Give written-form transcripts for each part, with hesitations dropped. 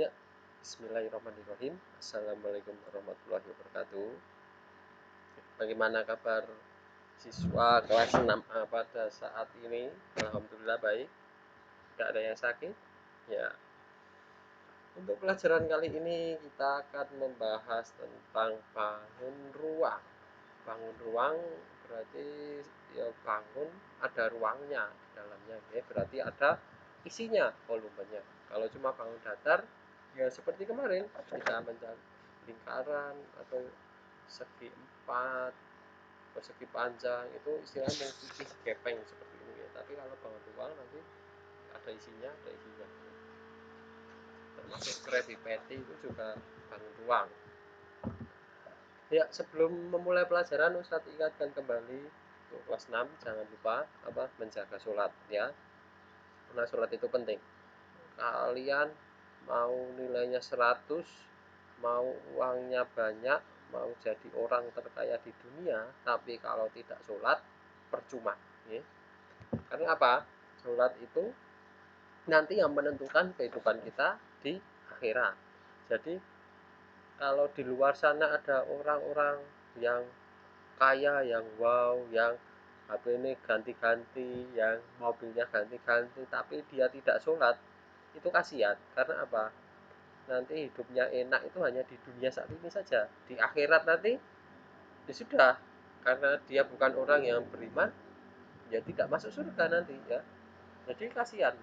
Ya, bismillahirrahmanirrahim. Assalamualaikum warahmatullahi wabarakatuh. Bagaimana kabar siswa kelas 6A pada saat ini? Alhamdulillah baik. Tidak ada yang sakit. Ya. Untuk pelajaran kali ini kita akan membahas tentang bangun ruang. Bangun ruang berarti ya bangun ada ruangnya di dalamnya, ya. Berarti ada isinya, volumenya. Kalau cuma bangun datar, ya seperti kemarin kita mencari lingkaran atau segi empat, persegi panjang, itu istilahnya putih gepeng seperti ini, ya. Tapi kalau bangun ruang nanti ada isinya, termasuk Krabby Patty itu juga bangun ruang. Ya, sebelum memulai pelajaran Ustadz ingatkan kembali untuk kelas 6 jangan lupa menjaga sholat, ya. Karena sholat itu penting. Kalian mau nilainya 100, mau uangnya banyak, mau jadi orang terkaya di dunia, tapi kalau tidak sholat percuma, ya. Karena apa? Sholat itu nanti yang menentukan kehidupan kita di akhirat. Jadi kalau di luar sana ada orang-orang yang kaya, yang wow, yang HP ini ganti-ganti, yang mobilnya ganti-ganti, tapi dia tidak sholat, itu kasihan. Karena apa? Nanti hidupnya enak itu hanya di dunia saat ini saja. Di akhirat nanti ya sudah, karena dia bukan orang yang beriman, ya tidak masuk surga nanti, ya. Jadi kasihan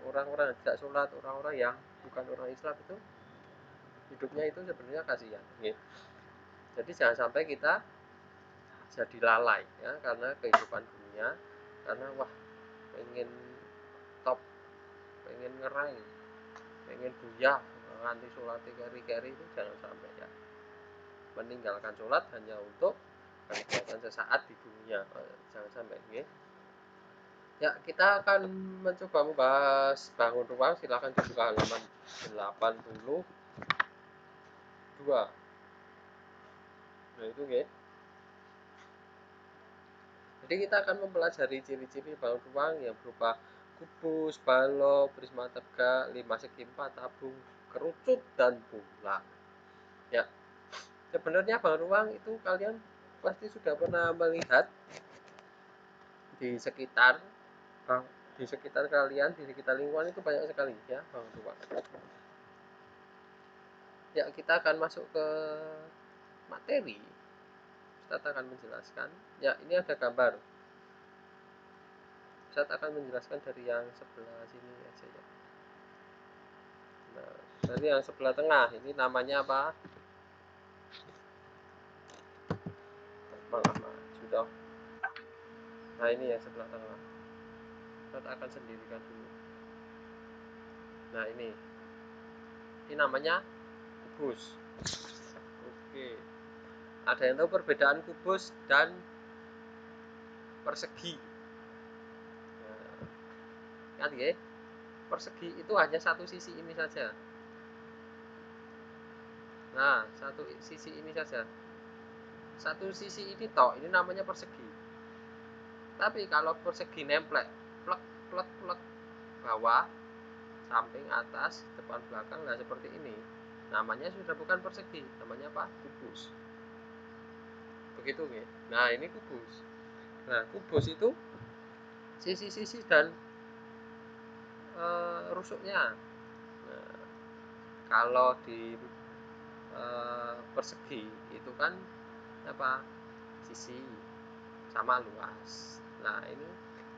orang-orang yang tidak sholat, orang-orang yang bukan orang Islam itu hidupnya itu sebenarnya kasihan, ya. Jadi jangan sampai kita jadi lalai, ya, karena kehidupan dunia, karena wah pengen top, pengen ngerang, pengen buyah, nganti sholat keri-keri, itu jangan sampai, ya. Meninggalkan sholat hanya untuk kegiatan sesaat di dunia, jangan sampai, ya. Ya, kita akan mencoba membahas bangun ruang. Silakan dibuka halaman 82. Nah, itu, ya. Jadi kita akan mempelajari ciri-ciri bangun ruang yang berupa kubus, balok, prisma tegak, 5 segi 4, tabung, kerucut, dan bulat. Ya, sebenarnya bangun ruang itu kalian pasti sudah pernah melihat di sekitar kalian, di sekitar lingkungan itu banyak sekali, ya, bangun ruang. Ya, kita akan masuk ke materi. Ustaz akan menjelaskan. Ya, ini ada gambar. Ustaz akan menjelaskan dari yang sebelah sini aja, ya. Nah, dari yang sebelah tengah ini namanya apa? Sudah. Nah, ini yang sebelah tengah. Ustaz akan sendirikan dulu. Nah, ini namanya kubus. Oke. Ada yang tahu perbedaan kubus dan persegi? Kan, ya? Persegi itu hanya satu sisi ini saja. Nah, satu sisi ini saja. Satu sisi ini toh, ini namanya persegi. Tapi kalau persegi nemplek, plek plek plek, bawah, samping, atas, depan, belakang, nah seperti ini, namanya sudah bukan persegi, namanya apa? Kubus. Begitu, ya. Nah, ini kubus. Nah, kubus itu sisi-sisi dan rusuknya. Nah, kalau di persegi itu kan apa? Sisi sama luas. Nah, ini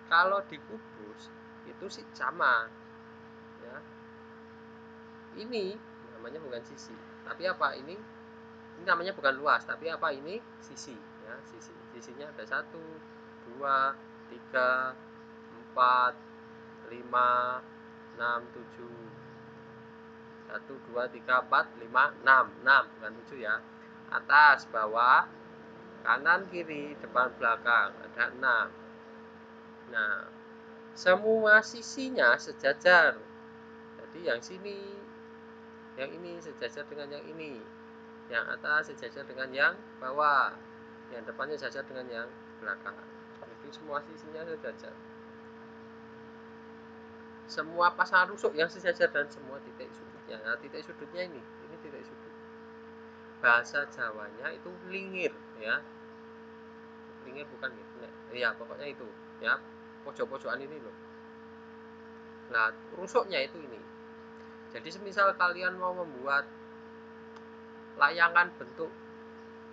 kalau di kubus itu sih sama, ya. Ini namanya bukan sisi, tapi apa? Ini namanya bukan luas, tapi apa? Ini sisi, ya. Sisinya ada 1, 2, 3, 4, 5, 6, 7. 1, 2, 3, 4, 5, 6. 6 bukan 7, ya. Atas, bawah, kanan, kiri, depan, belakang, ada 6. Nah, semua sisinya sejajar. Jadi yang sini, yang ini sejajar dengan yang ini, yang atas sejajar dengan yang bawah, yang depannya sejajar dengan yang belakang. Jadi semua sisinya sejajar. Semua pasangan rusuk yang sejajar dan semua titik sudutnya. Nah, titik sudutnya ini titik sudut. Bahasa Jawanya itu lingir ya. Lingir bukan gitu. Ya, pokoknya itu ya. Pojok-pojokan ini loh. Nah, rusuknya itu ini. Jadi semisal kalian mau membuat layangan bentuk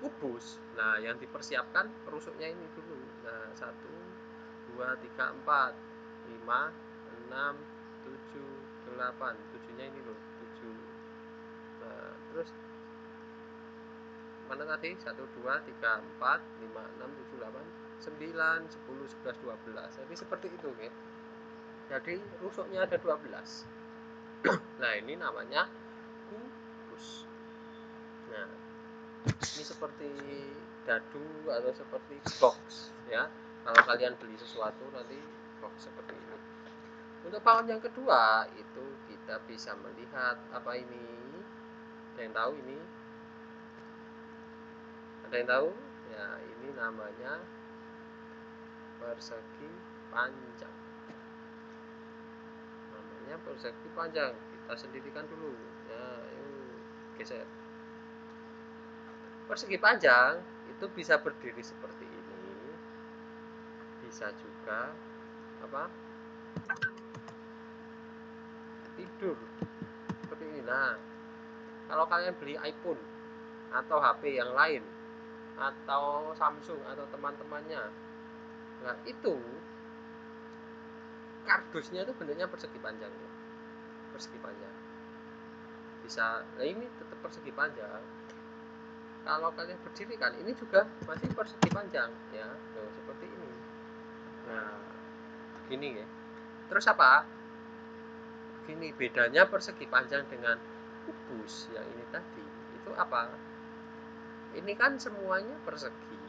kubus, nah yang dipersiapkan rusuknya ini dulu. Nah, 1 2 3 4 5 6 7 8, 7-nya ini loh, 7. Nah, terus mana tadi? 1 2 3 4 5 6 7 8 9 10 11 12. Jadi seperti itu ya. Jadi rusuknya ada 12. Nah, ini namanya kubus. Nah, ini seperti dadu atau seperti box ya. Kalau kalian beli sesuatu nanti box seperti ini. Untuk bangun yang kedua itu kita bisa melihat apa ini? Ada yang tahu ini? Ada yang tahu? Ya, ini namanya persegi panjang. Namanya persegi panjang. Kita sendirikan dulu. Ya, yuk geser. Persegi panjang itu bisa berdiri seperti ini, bisa juga apa? Tidur seperti ini. Nah, kalau kalian beli iPhone atau HP yang lain atau Samsung atau teman-temannya, nah itu kardusnya itu bentuknya persegi panjang ya. Persegi panjang bisa, nah ini tetap persegi panjang. Kalau kalian berdiri kan ini juga masih persegi panjang ya. Tuh, seperti ini. Nah, gini ya. Terus apa? Gini, bedanya persegi panjang dengan kubus yang ini tadi itu apa? Ini kan semuanya persegi.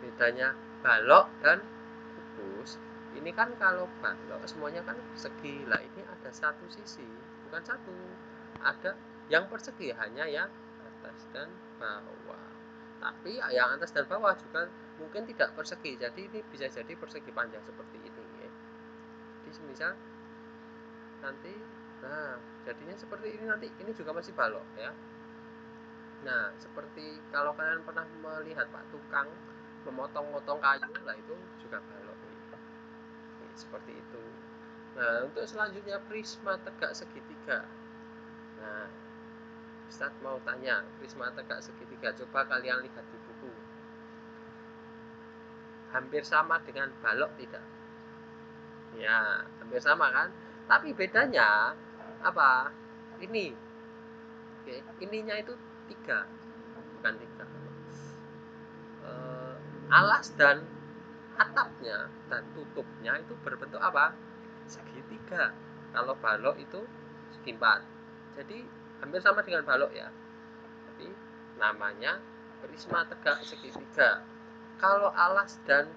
Bedanya balok dan kubus, ini kan kalau balok semuanya kan persegi. Lah ini ada satu sisi, bukan satu. Ada yang persegi hanya yang atas dan bawah. Tapi yang atas dan bawah juga mungkin tidak persegi. Jadi ini bisa jadi persegi panjang seperti ini ya. Jadi semisal nanti, nah jadinya seperti ini nanti, ini juga masih balok ya. Nah, seperti kalau kalian pernah melihat Pak tukang memotong-motong kayu, lah itu juga balok nih. Seperti itu. Nah, untuk selanjutnya prisma tegak segitiga. Nah, Ustadz mau tanya, prisma tegak segitiga, coba kalian lihat di buku. Hampir sama dengan balok tidak? Ya, hampir sama kan? Tapi bedanya apa? Ini. Oke, ininya itu 3, bukan 3. Alas dan atapnya dan tutupnya itu berbentuk apa? Segitiga. Kalau balok itu segi 4. Jadi hampir sama dengan balok ya. Tapi namanya prisma tegak segitiga. Kalau alas dan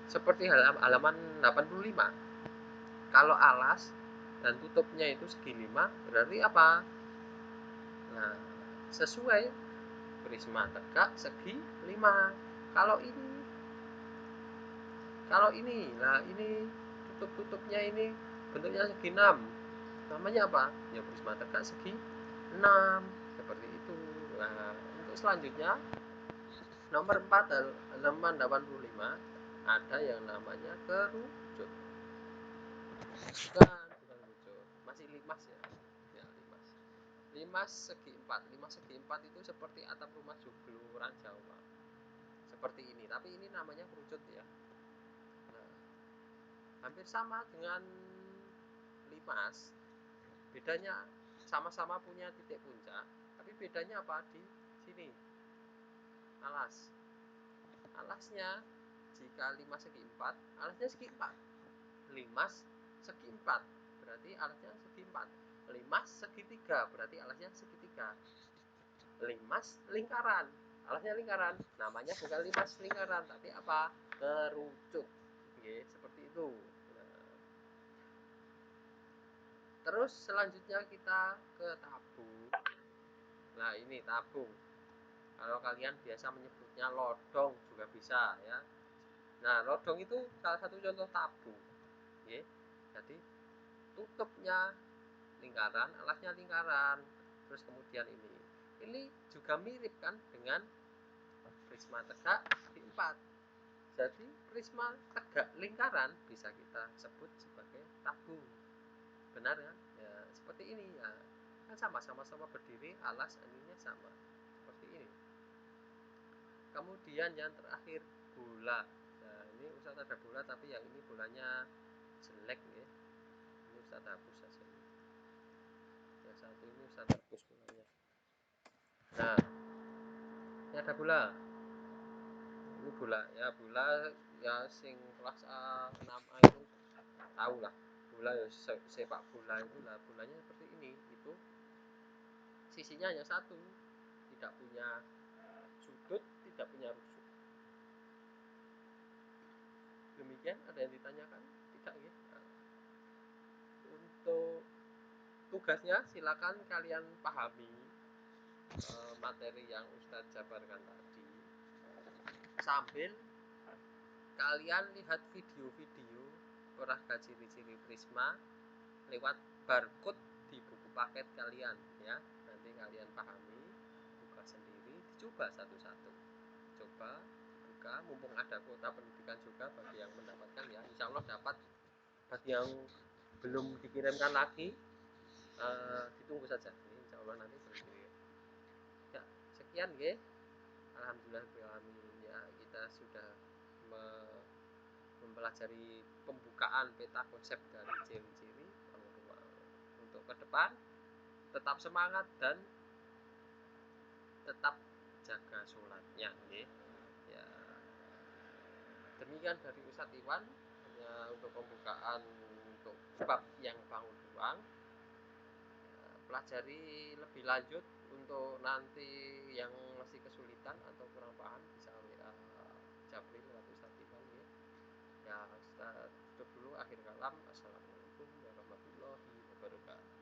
seperti halaman 85. Kalau alas dan tutupnya itu segi 5 berarti apa? Nah, sesuai prisma tegak segi 5. Kalau ini, nah ini tutup-tutupnya ini bentuknya segi 6. Namanya apa? Ya prisma tegak segi 6. Seperti itu. Nah, untuk selanjutnya nomor 4 halaman 85 ada yang namanya kerucut. Bukan kerucut. Masih limas ya. Ya, limas. Limas segi 4. Limas segi 4 itu seperti atap rumah joglo orang Jawa. Seperti ini, tapi ini namanya kerucut ya. Nah, hampir sama dengan limas, bedanya sama-sama punya titik puncak, tapi bedanya apa? Di sini alasnya, jika limas segi 4 alasnya segi 4, limas segi 4 berarti alasnya segi 4, limas segitiga berarti alasnya segitiga, limas lingkaran alasnya lingkaran, namanya bukan limas lingkaran tapi apa? Kerucut. Oke, seperti itu. Terus selanjutnya kita ke tabung. Nah, ini tabung. Kalau kalian biasa menyebutnya lodong juga bisa ya. Nah, lodong itu salah satu contoh tabung. Oke. Jadi tutupnya lingkaran, alasnya lingkaran, terus kemudian ini juga mirip kan dengan prisma tegak di 4. Jadi prisma tegak lingkaran bisa kita sebut sebagai tabung. Benar kan? Ya, seperti ini ya. Kan sama-sama berdiri, alas ininya sama. Seperti ini. Kemudian yang terakhir bola. Nah, ini Ustaz ada bola tapi yang ini bolanya jelek ya. Ini Ustaz hapus saja. Yang satu ini Ustaz hapus bolanya. Nah, ini ada bola. Ini bola ya, bola ya sing kelas A 6A itu tahu lah. Bola ya sepak bola itu lah, bolanya seperti ini. Itu sisinya hanya satu, tidak punya sudut, tidak punya rusuk. Demikian, ada yang ditanyakan? Tidak ya? Nah, untuk tugasnya silakan kalian pahami materi yang Ustadz jabarkan tadi, sambil kalian lihat video-video olahraga ciri-ciri prisma lewat barcode di buku paket kalian ya. Nanti kalian pahami, buka sendiri, dicoba satu-satu, coba buka, mumpung ada kuota pendidikan juga bagi yang mendapatkan ya, insya Allah dapat. Bagi yang belum dikirimkan lagi, ditunggu saja, insya Allah nanti berkirim ya. Sekian ya, alhamdulillah ya, kita sudah mempelajari pembukaan peta konsep dari ciri-ciri bangun ruang. Untuk ke depan tetap semangat dan tetap jaga sholatnya ya. Demikian dari Ustadz Iwan, hanya untuk pembukaan untuk bab yang bangun ruang. Pelajari lebih lanjut untuk nanti yang masih kesulitan atau kurang paham bisa WA Japri lewat Ustadz Iwan ya. Ya, Ustadz tutup dulu, akhir kalam. Assalamualaikum warahmatullahi wabarakatuh.